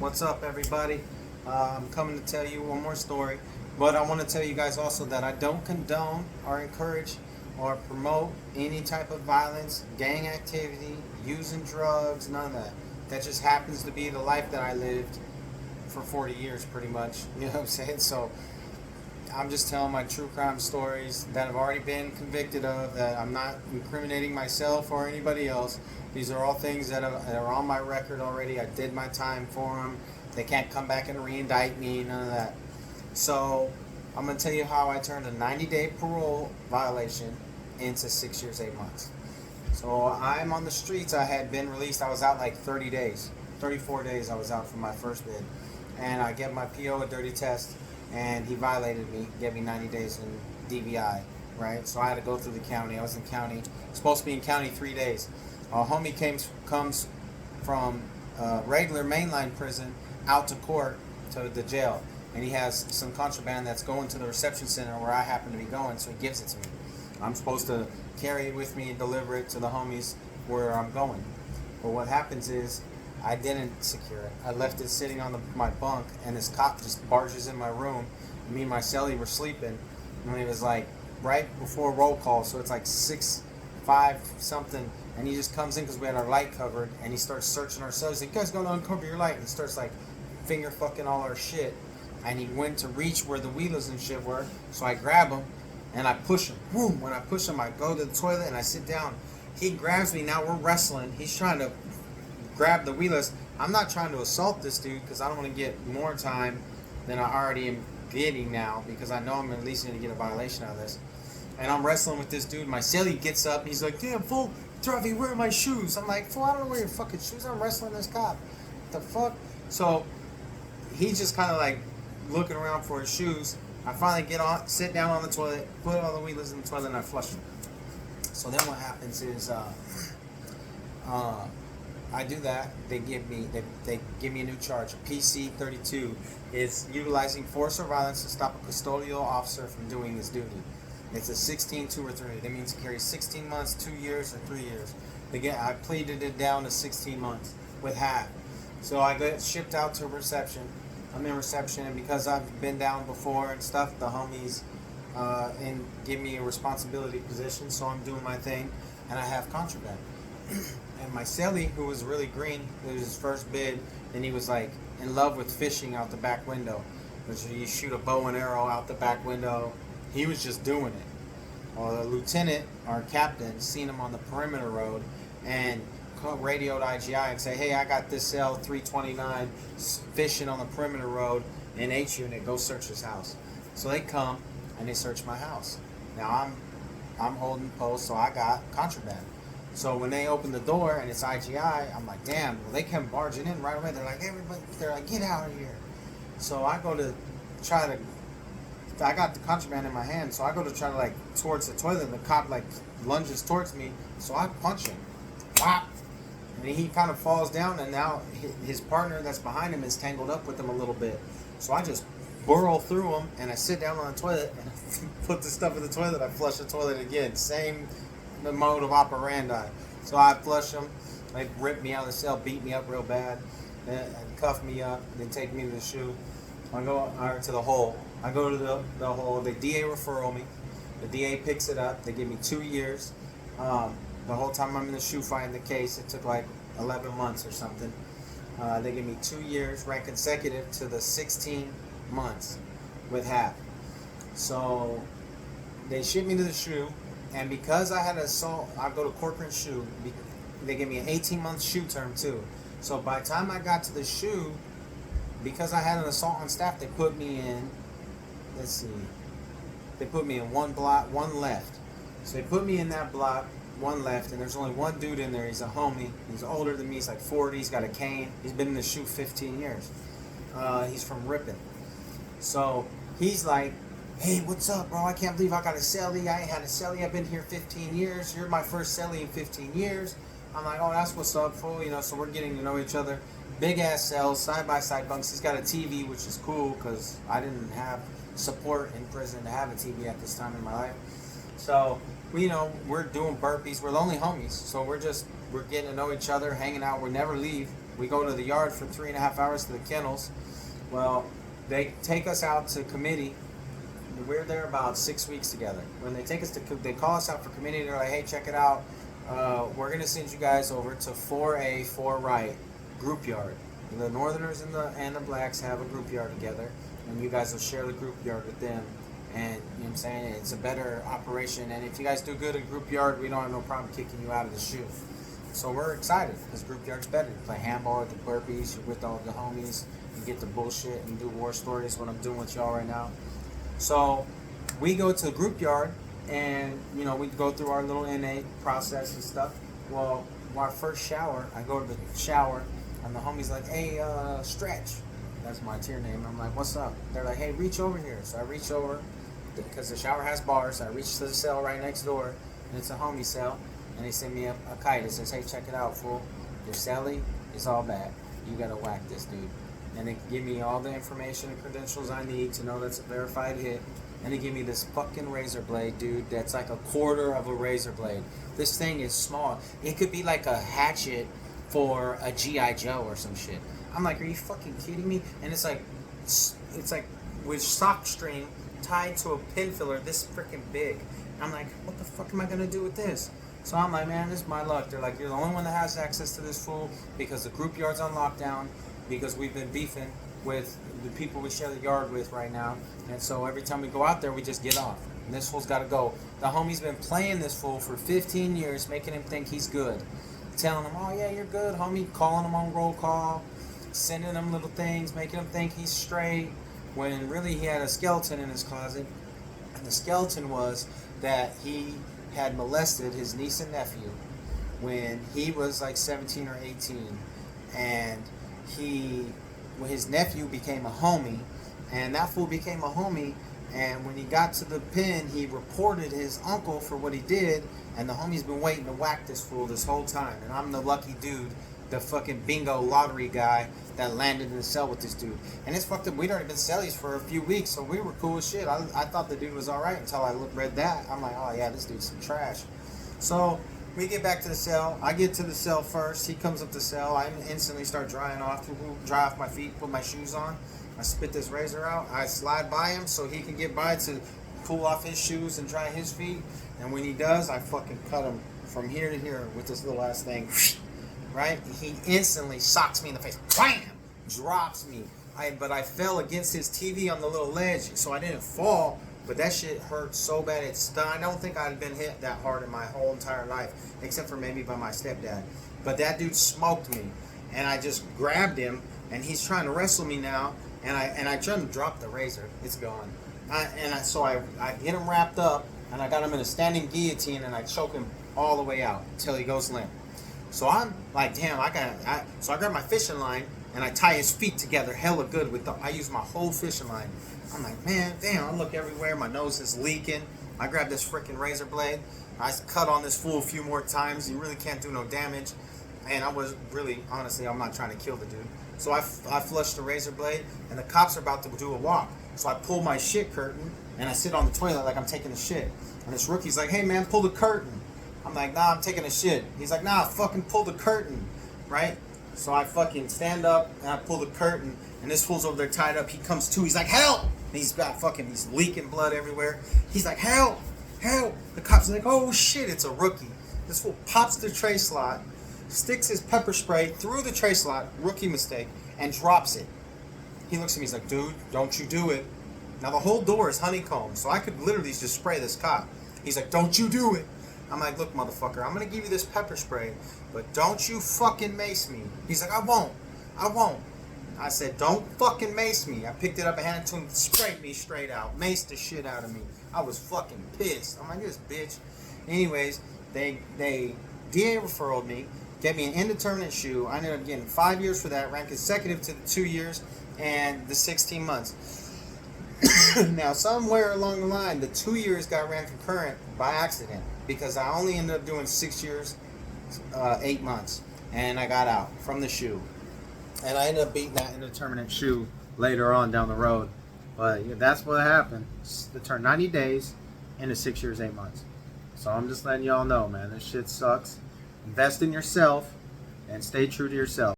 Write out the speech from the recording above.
What's up, everybody? I'm coming to tell you one more story, but I want to tell you guys also that I don't condone or encourage or promote any type of violence, gang activity, using drugs, none of that. That just happens to be the life that I lived for 40 years, pretty much. You know what I'm saying? So I'm just telling my true crime stories that have already been convicted of, that I'm not incriminating myself or anybody else. These are all things that are on my record already. I did my time for them. They can't come back and re-indict me, none of that. So I'm going to tell you how I turned a 90-day parole violation into 6 years, 8 months. So I'm on the streets. I had been released. I was out like 30 days. 34 days I was out from my first bid. And I get my PO a dirty test, and he violated me, gave me 90 days in DVI, right? So I had to go through the county. I was in county, supposed to be in county 3 days. A homie comes from regular mainline prison out to court to the jail, and he has some contraband that's going to the reception center where I happen to be going, so he gives it to me. I'm supposed to carry it with me and deliver it to the homies where I'm going. But what happens is I didn't secure it. I left it sitting on my bunk, and this cop just barges in my room. Me and my cellie were sleeping, and it was like right before roll call, so it's like 6:05 something, and he just comes in because we had our light covered, and he starts searching our cells. He's like, "You guys gotta uncover your light," and he starts like finger fucking all our shit, and he went to reach where the wheelers and shit were, so I grab him and I push him. Boom! When I push him, I go to the toilet and I sit down. He grabs me. Now we're wrestling. He's trying to grab the wheelers. I'm not trying to assault this dude because I don't want to get more time than I already am getting now, because I know I'm at least going to get a violation out of this. And I'm wrestling with this dude. My celly gets up. He's like, "Damn, fool, Travi, where are my shoes?" I'm like, "Fool, I don't know where your fucking shoes are. I'm wrestling this cop. What the fuck?" So he's just kind of like looking around for his shoes. I finally get on, sit down on the toilet, put all the wheelers in the toilet, and I flush them. So then what happens is I do that. They give me a new charge. PC-32 is utilizing force or violence to stop a custodial officer from doing his duty. It's a 16, 2 or 3. That means it carries 16 months, 2 years, or 3 years. Again, I pleaded it down to 16 months with half. So I get shipped out to reception. I'm in reception, and because I've been down before and stuff, the homies and give me a responsibility position, so I'm doing my thing, and I have contraband. And my celly, who was really green, it was his first bid, and he was like in love with fishing out the back window. Which you shoot a bow and arrow out the back window. He was just doing it. Well, the lieutenant, our captain, seen him on the perimeter road and radioed IGI and say, "Hey, I got this cell 329 fishing on the perimeter road in H unit. Go search his house." So they come and they search my house. Now I'm holding post, so I got contraband. So when they open the door and it's IGI, I'm like, "Damn!" Well, they come barging in right away. They're like, they're like, "Get out of here!" So I go to try to. I got the contraband in my hand, so I go to try to like towards the toilet, and the cop like lunges towards me, so I punch him. Whap! And he kind of falls down, and now his partner that's behind him is tangled up with him a little bit. So I just burrow through him, and I sit down on the toilet, and I put the stuff in the toilet. I flush the toilet again. Same the mode of operandi. So I flush him. They rip me out of the cell, beat me up real bad, and cuff me up, then take me to the shoe. I go to the hole. I go to the hole. The DA referral me. The DA picks it up. They give me 2 years. The whole time I'm in the shoe fighting the case, it took like 11 months or something. They give me 2 years, ranked consecutive to the 16 months with half. So they ship me to the shoe, and because I had an assault, I go to Corcoran shoe. They give me an 18-month shoe term too. So by the time I got to the shoe, because I had an assault on staff, they put me in. Let's see. They put me in one block, one left. So they put me in that block, one left, and there's only one dude in there. He's a homie. He's older than me. He's like 40. He's got a cane. He's been in the shoe 15 years. He's from Ripon. So he's like, "Hey, what's up, bro? I can't believe I got a celly. I ain't had a celly. I've been here 15 years. You're my first celly in 15 years. I'm like, "Oh, that's what's up, fool." So we're getting to know each other. Big ass cells, side by side bunks. He's got a TV, which is cool because I didn't have support in prison to have a TV at this time in my life. So we're doing burpees. We're the only homies, so we're getting to know each other, hanging out. We never leave. We go to the yard for 3.5 hours to the kennels. Well, they take us out to committee. We're there about 6 weeks together. When they take us to, they call us out for committee. They're like, hey, check it out. We're gonna send you guys over to 4A, 4 Right group yard. The Northerners and the blacks have a group yard together, and you guys will share the group yard with them. And you know what I'm saying? It's a better operation. And if you guys do good in group yard, we don't have no problem kicking you out of the shoe. So we're excited because group yard's better. You play handball at the burpees. You're with all the homies. You get the bullshit and do war stories. What I'm doing with y'all right now. So we go to the group yard, and you know we go through our little NA process and stuff. Well, our first shower, I go to the shower, and the homie's like, "Hey, Stretch." That's my tier name. I'm like, "What's up?" They're like, "Hey, reach over here." So I reach over because the shower has bars. So I reach to the cell right next door, and it's a homie cell. And they send me a kite. It says, "Hey, check it out, fool. Your celly is all bad. You gotta whack this dude." And they give me all the information and credentials I need to know that's a verified hit. And they give me this fucking razor blade, dude, that's like a quarter of a razor blade. This thing is small. It could be like a hatchet for a G.I. Joe or some shit. I'm like, are you fucking kidding me? And it's like with sock string tied to a pin filler this freaking big. I'm like, what the fuck am I gonna do with this? So I'm like, man, this is my luck. They're like, you're the only one that has access to this fool because the group yard's on lockdown, because we've been beefing with the people we share the yard with right now. And so every time we go out there, we just get off. And this fool's got to go. The homie's been playing this fool for 15 years, making him think he's good. Telling him, oh, yeah, you're good, homie. Calling him on roll call, sending him little things, making him think he's straight, when really he had a skeleton in his closet. And the skeleton was that he had molested his niece and nephew when he was like 17 or 18. And his nephew became a homie, and that fool became a homie, and when he got to the pen, he reported his uncle for what he did, and the homie's been waiting to whack this fool this whole time, and I'm the lucky dude, the fucking bingo lottery guy that landed in the cell with this dude. And it's fucked up. We'd already been cellies for a few weeks, so we were cool as shit. I thought the dude was alright until I read that. I'm like, oh yeah, this dude's some trash. So we get back to the cell. I get to the cell first. He comes up the cell. I instantly start dry off my feet, put my shoes on. I spit this razor out. I slide by him so he can get by to pull off his shoes and dry his feet. And when he does, I fucking cut him from here to here with this little ass thing. Right? He instantly socks me in the face. Wham! Drops me. But I fell against his TV on the little ledge, so I didn't fall. But that shit hurt so bad, it stung. I don't think I'd been hit that hard in my whole entire life, except for maybe by my stepdad. But that dude smoked me, and I just grabbed him, and he's trying to wrestle me now, and I tried to drop the razor. It's gone. So I get him wrapped up, and I got him in a standing guillotine, and I choke him all the way out until he goes limp. So I'm like, damn, so I grab my fishing line, and I tie his feet together hella good I use my whole fishing line. I'm like, man, damn, I look everywhere. My nose is leaking. I grab this freaking razor blade. I cut on this fool a few more times. You really can't do no damage. And I was really, honestly, I'm not trying to kill the dude. So I flushed the razor blade, and the cops are about to do a walk. So I pull my shit curtain, and I sit on the toilet like I'm taking a shit. And this rookie's like, hey, man, pull the curtain. I'm like, nah, I'm taking a shit. He's like, nah, fucking pull the curtain, right? So I fucking stand up, and I pull the curtain, and this fool's over there tied up. He comes to, he's like, help! And he's leaking blood everywhere. He's like, help! Help! The cops are like, oh shit, it's a rookie. This fool pops the tray slot, sticks his pepper spray through the tray slot, rookie mistake, and drops it. He looks at me, he's like, dude, don't you do it. Now the whole door is honeycomb, so I could literally just spray this cop. He's like, don't you do it. I'm like, look, motherfucker, I'm gonna give you this pepper spray, but don't you fucking mace me. He's like, I won't. I said, don't fucking mace me. I picked it up and handed it to him, sprayed me straight out, maced the shit out of me. I was fucking pissed. I'm like, this bitch. Anyways, they DA referred me, get me an indeterminate shoe. I ended up getting 5 years for that, ranked consecutive to the 2 years and the 16 months. Now, somewhere along the line, the 2 years got ran concurrent by accident because I only ended up doing 6 years, 8 months, and I got out from the shoe. And I ended up beating that indeterminate shoe later on down the road. But yeah, that's what happened. It turned 90 days into 6 years, 8 months. So I'm just letting y'all know, man, this shit sucks. Invest in yourself and stay true to yourself.